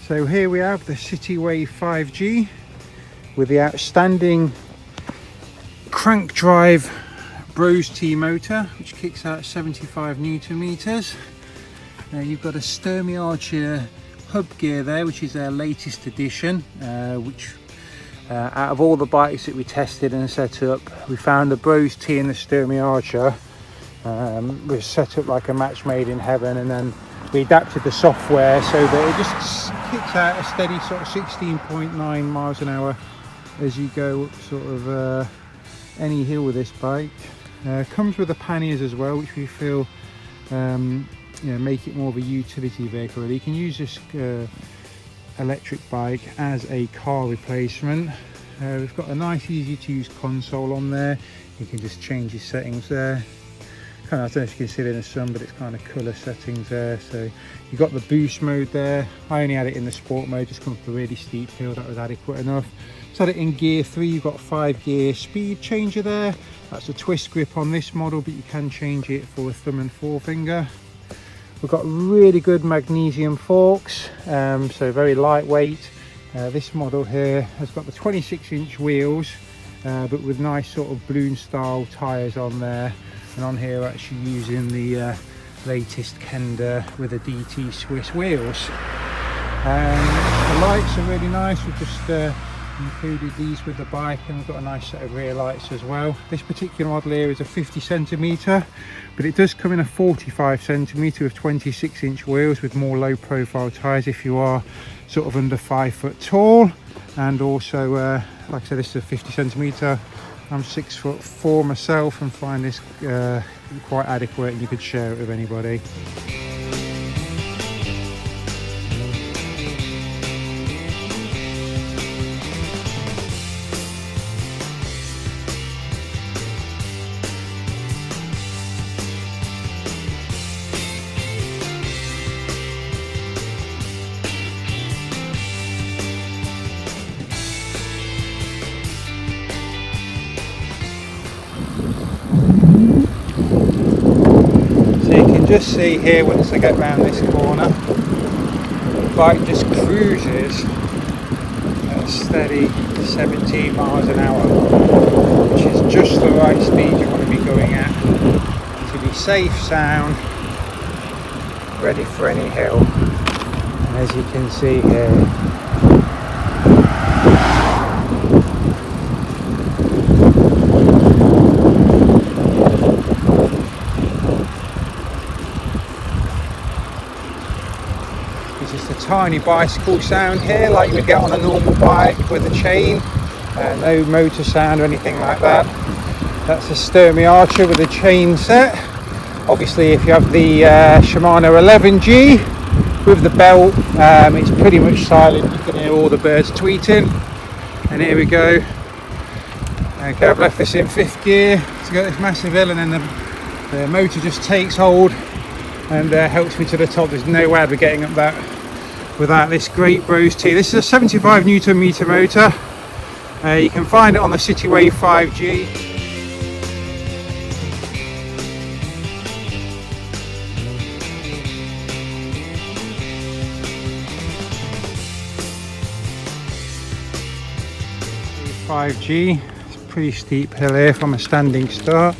So here we have the Citywave 5G with the outstanding crank drive Brose T motor, which kicks out 75 Newton meters. You've got a Sturmey Archer hub gear there, which is their latest addition, which out of all the bikes that we tested and set up, we found the Brose T and the Sturmey Archer was set up like a match made in heaven, and then we adapted the software so that it just kicks out a steady sort of 16.9 miles an hour as you go up sort of any hill with this bike. Comes with the panniers as well, which we feel make it more of a utility vehicle. You can use this electric bike as a car replacement. We've got a nice easy to use console on there. You can just change your settings there. I don't know if you can see it in the sun, but it's kind of colour settings there. So you've got the boost mode there. I only had it in the sport mode, just come up a really steep hill, that was adequate enough. Set it in gear 3, you've got 5 gear speed changer there. That's a twist grip on this model, but you can change it for a thumb and forefinger. We've got really good magnesium forks, so very lightweight. This model here has got the 26-inch wheels, but with nice sort of balloon style tyres on there. And on here we're actually using the latest Kenda with the DT Swiss wheels. The lights are really nice. We've just included these with the bike, and we've got a nice set of rear lights as well. This particular model here is a 50 centimetre, but it does come in a 45 centimetre with 26-inch wheels with more low profile tyres if you are sort of under 5 foot tall. And also like I said, this is a 50 centimetre. I'm 6'4" myself and find this quite adequate, and you could share it with anybody. Just see here, once I get round this corner, the bike just cruises at a steady 17 miles an hour, which is just the right speed you want to be going at to be safe, sound, ready for any hill. And as you can see here, tiny bicycle sound here like you would get on a normal bike with a chain, no motor sound or anything like that. That's a Sturmey Archer with a chain set. Obviously if you have the Shimano 11G with the belt, it's pretty much silent. You can hear all the birds tweeting. And here we go. Okay, I've left this in 5th gear to go this massive hill, and then the motor just takes hold and helps me to the top. There's no way I'd be getting up that without this great Brose T. This is a 75 Newton meter motor. You can find it on the Citywave 5G. It's a pretty steep hill here from a standing start.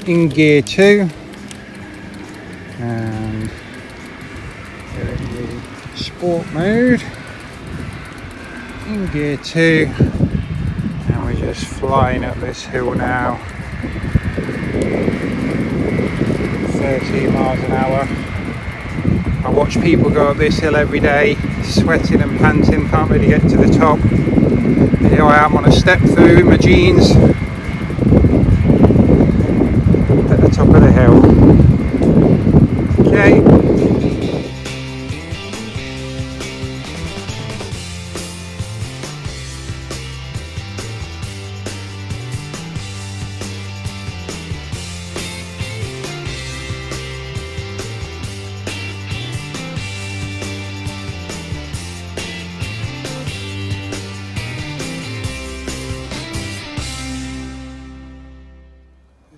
In gear 2. And sport mode in gear 2, and we're just flying up this hill now, 13 miles an hour. I watch people go up this hill every day, sweating and panting, can't really get to the top. And here I am on a step-thru in my jeans at the top of the hill. Okay.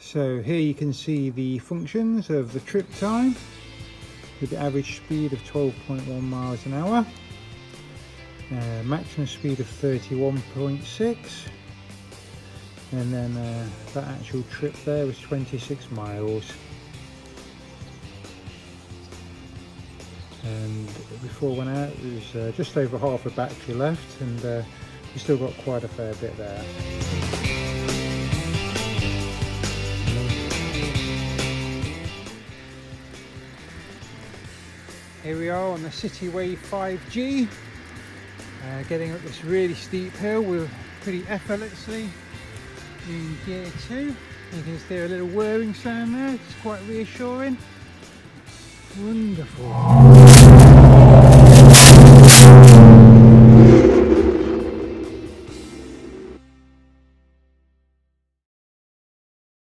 So here you can see the functions of the trip time with the average speed of 12.1 miles an hour. maximum speed of 31.6, and then that actual trip there was 26 miles. And before I went out, it was just over half a battery left, and we still got quite a fair bit there. Here we are on the Citywave 5G, getting up this really steep hill with pretty effortlessly in gear 2. You can just hear a little whirring sound there, it's quite reassuring. Wonderful.